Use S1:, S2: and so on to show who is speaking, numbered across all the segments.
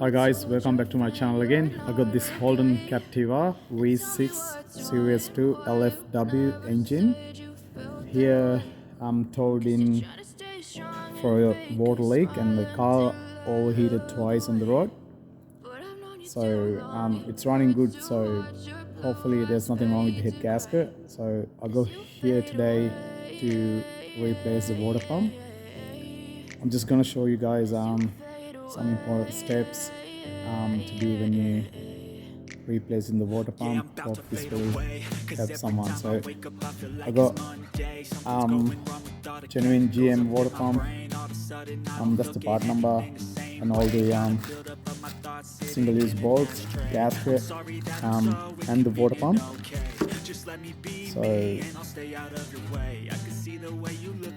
S1: Hi guys, welcome back to my channel again. I got this Holden Captiva V6 Series 2 LFW engine. Here I'm towed in for a water leak and the car overheated twice on the road. So it's running good, so hopefully there's nothing wrong with the head gasket. So I'll go here today to replace the water pump. I'm just gonna show you guys some important steps to do when you replacing the water pump. Hope this will help someone. So I got genuine GM water pump. That's the part number and all the single-use bolts, gasket, and the water pump. So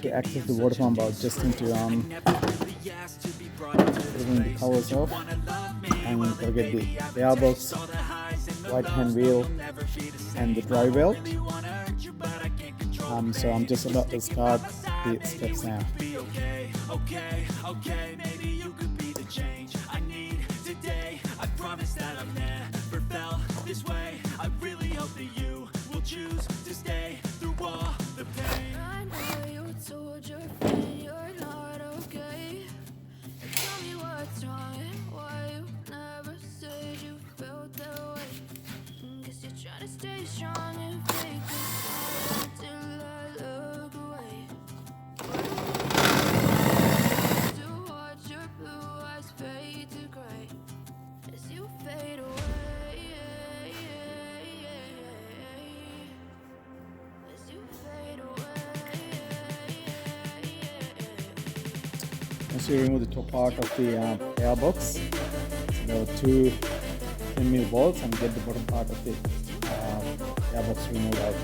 S1: to access the water pump, I'll just need to putting the covers off and gotta get the airbox, right hand wheel and the drive belt. So I'm just about to start the steps now. Maybe you could be the change I need today. I promise that I've never felt this way. I really hope that you will choose to stay through all the pain. I know you told your friend you're not okay. Tell me what's wrong and why you never said you felt that way. Guess you're trying to stay strong and fake a smile until I look away. To watch your blue eyes fade to gray as you fade away. As you fade away. Once you remove the top part of the airbox, there are two 10mm bolts, and get the bottom part of the airbox removed out.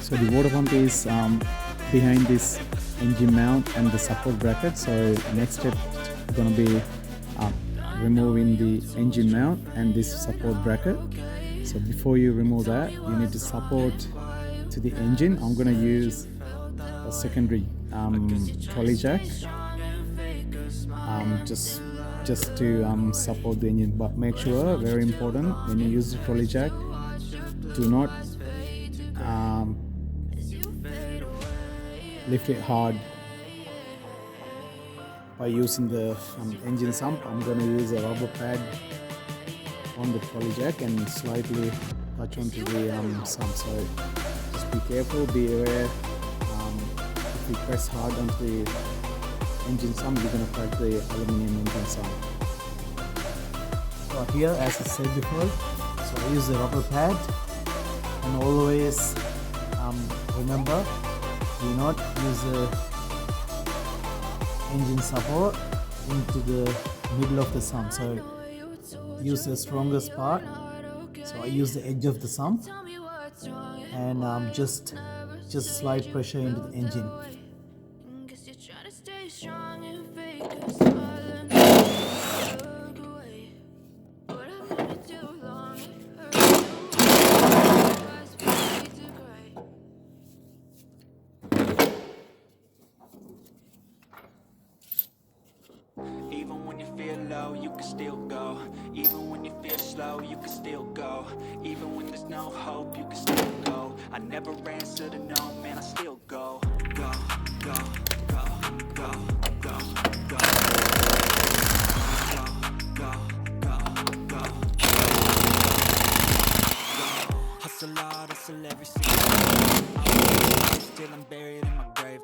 S1: So the water pump is behind this engine mount and the support bracket. So next step is going to be removing the engine mount and this support bracket. So before you remove that, you need to support to the engine. I'm going to use a secondary trolley jack just to support the engine. But make sure, very important, when you use the trolley jack, do not lift it hard by using the engine sump. I'm going to use a rubber pad on the trolley jack and slightly touch onto the sump. So just be careful, be aware. If you press hard onto the engine sump, you're going to crack the aluminium engine sump. So here, as I said before, so I use the rubber pad, and always remember, do not use the engine support into the middle of the sump. So use the strongest part. So I use the edge of the sump and just slight pressure into the engine.
S2: Even when you feel low, you can still go. Even when you feel slow, you can still go. Even when there's no hope, you can still go. I never answer to no, man, I still go. Go, go, go, go, go, go. Go, go, go, go. Hustle hard, hustle every single day. Still I'm buried in my grave.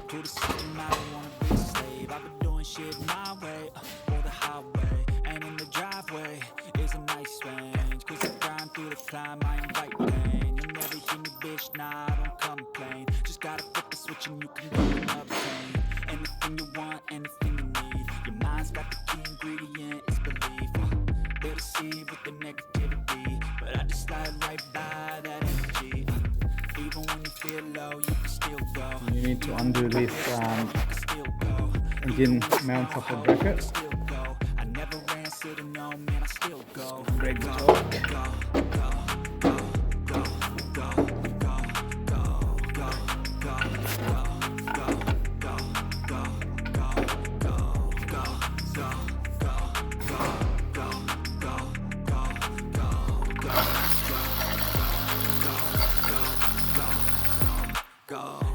S2: To the system, I don't wanna be a slave. I've been doing shit my way, or the highway. And in the driveway is a nice range, cause I grind through the climb, I invite pain. You'll never hear me, bitch, nah, I don't complain. Just gotta flip the switch and you can go and obtain anything you want, anything you
S3: need to undo this engine mount support bracket.
S2: I never ran, sitting no, man, I still go.
S3: Brake torque.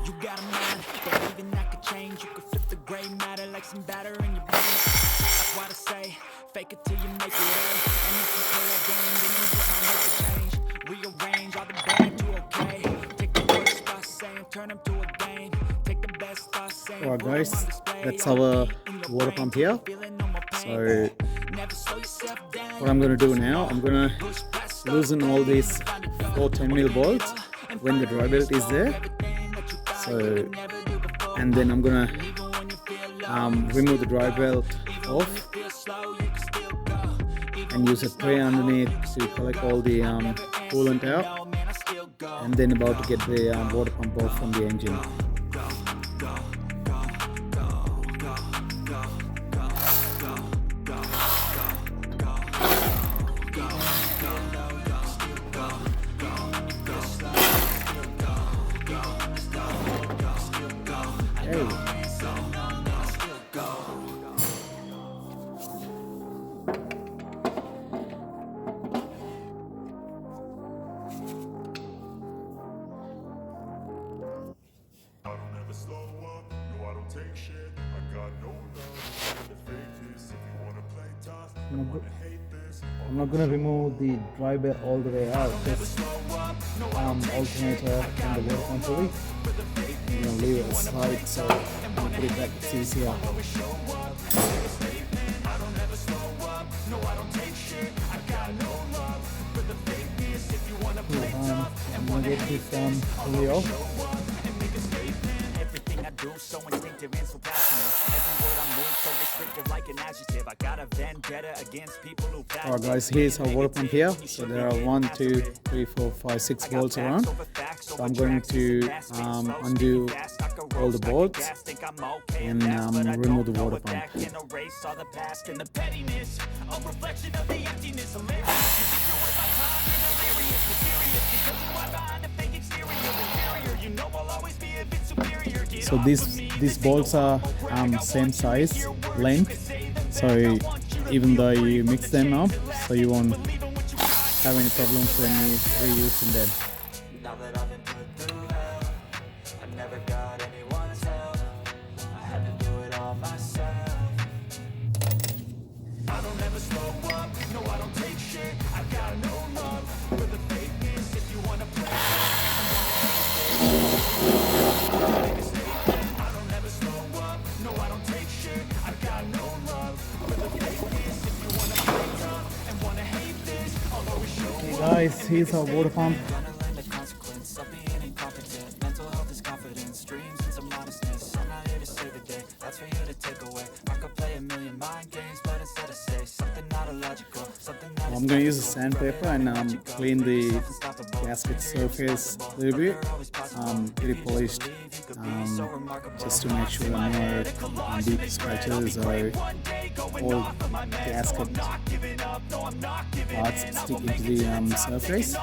S2: You got a mind, believing that could change. You could flip the gray matter like some batter in your brain. That's why I say, fake it till you make it A. And if you play that game, then you just might make a change. Rearrange all the bad to okay. Take the worst thoughts saying, turn them to a game. Take the best thoughts saying,
S3: Alright
S2: put 'em
S3: guys,
S2: on display.
S3: that's our water pump here. So what I'm going to do now, I'm going to loosen all these 4 10mm bolts when the dry belt is there. So, and then I'm going to remove the dry belt off and use a tray underneath to collect all the coolant out, and then about to get the water pump off from the engine. I'm not going to remove the dry belt all the way out, just alternator and the water pump pulley. I'm going to leave it aside so I can put it back, it's easier. I'm going to get this pulley off.
S2: Do so instinctive and so passionate. Every word I move so descriptive like an adjective. I got a vendetta against people who
S3: Alright guys, here's our water pump here. So there are 1, 2, 3, 4, 5, 6 bolts around. So I'm going to undo all the bolts and remove the water pump. So these bolts are same size, length, so even though you mix them up, so you won't have any problems when you reuse them.
S2: Now that I've been put through hell, I never got anyone's help. I had to do it all myself. I don't ever slow up, no I don't take shit. I got no love for the fakeness. If you wanna play,
S3: Guys, here's our water pump. I'm going to use a sandpaper and clean the gasket surface a little bit, get it polished, just to make sure no deep scratches or all gasket parts stick into the surface.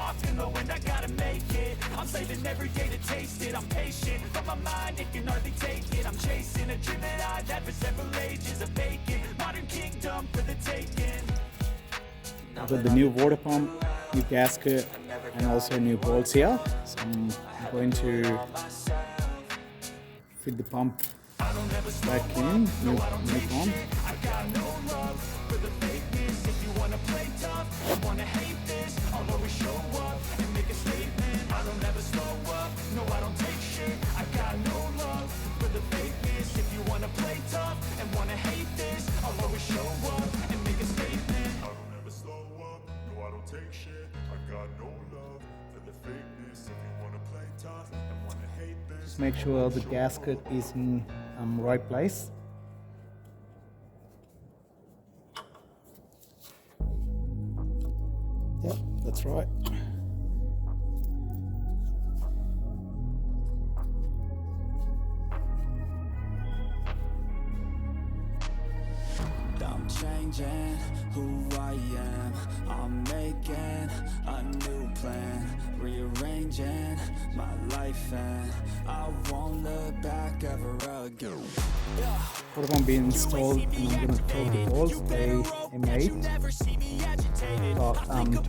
S3: I'm saving every day to taste it. I'm patient, but my mind, it can hardly take it. I'm chasing a dream that I've had for several ages, a vacant modern kingdom for the taking. I've got the new water pump, new gasket, and also new bolts here. So I'm going to fit the pump back in, new pump. Just make sure the gasket is in right place. Yep, that's right.
S2: I'm changing who I am. I'm making a new plan, rearranging my life, and I won't look back ever again.
S3: Water pump being installed, and I'm gonna plug the bolts. They M8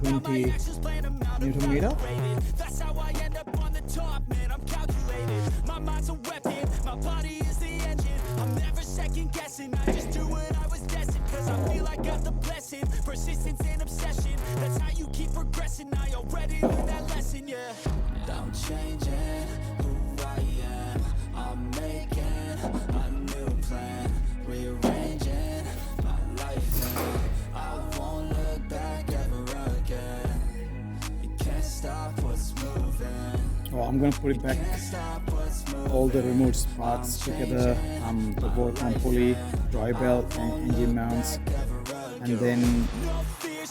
S3: 20 Newton meter.
S1: That's how I end up on the top, man. I'm calculated. My mind's a weapon, my body is the engine. I'm never second guessing. I just do what I was destined, cause I feel I got the blessing. Persistence and obsession, that's how you keep progressing. I already learned that lesson, yeah.
S2: I'm changing who I am. I'm making a new plan, rearranging my life, and I won't look back ever again. You can't stop what's moving.
S3: Oh, I'm gonna put it back, all the remote parts together, the water pump pulley, dry belt and engine mounts, and then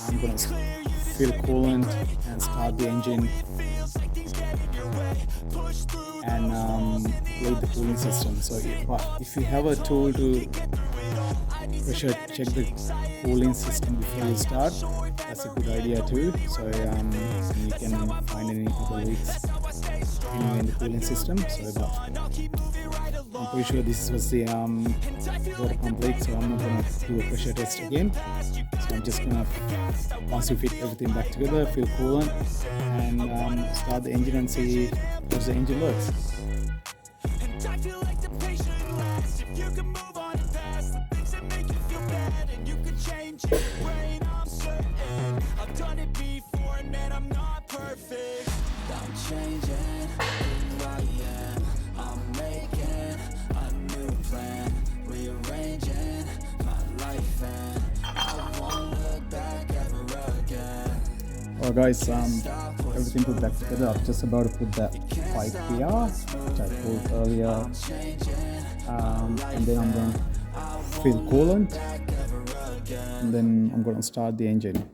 S3: I'm gonna fill coolant and start the engine and load the cooling system. So if you have a tool to pressure check the cooling system before you start, that's a good idea too. So you can find any other leaks in the cooling system. So I'm pretty sure this was the water pump leak, so I'm not gonna do a pressure test again. So I'm just gonna, once you fit everything back together, fill coolant and start the engine and see how the engine works.
S1: And I feel like the patient lasts. If you can move on past the things that make you feel bad, and you can change your brain, I'm certain. I've done it before, and man, I'm not perfect.
S2: I'm changing who I am. I'm making a new plan, rearranging my life, and I won't look back ever again.
S3: Alright guys, everything put back together. I'm just about to put that pipe here, which I pulled earlier, and then I'm going to fill coolant, and then I'm going to start the engine.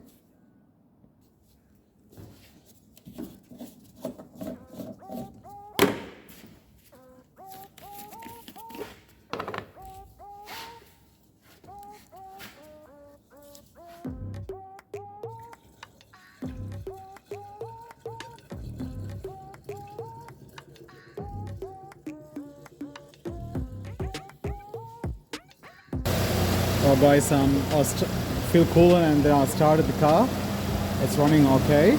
S3: Well guys, I'll fill coolant and then I started the car. It's running okay.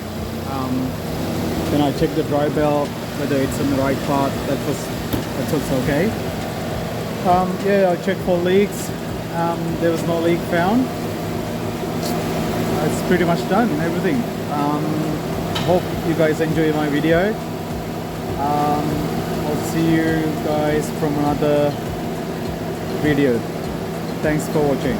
S3: Then I checked the dry belt, whether it's in the right part. That's what's okay. Yeah, I checked for leaks. There was no leak found. It's pretty much done, everything. Hope you guys enjoy my video. I'll see you guys from another video. Thanks for watching.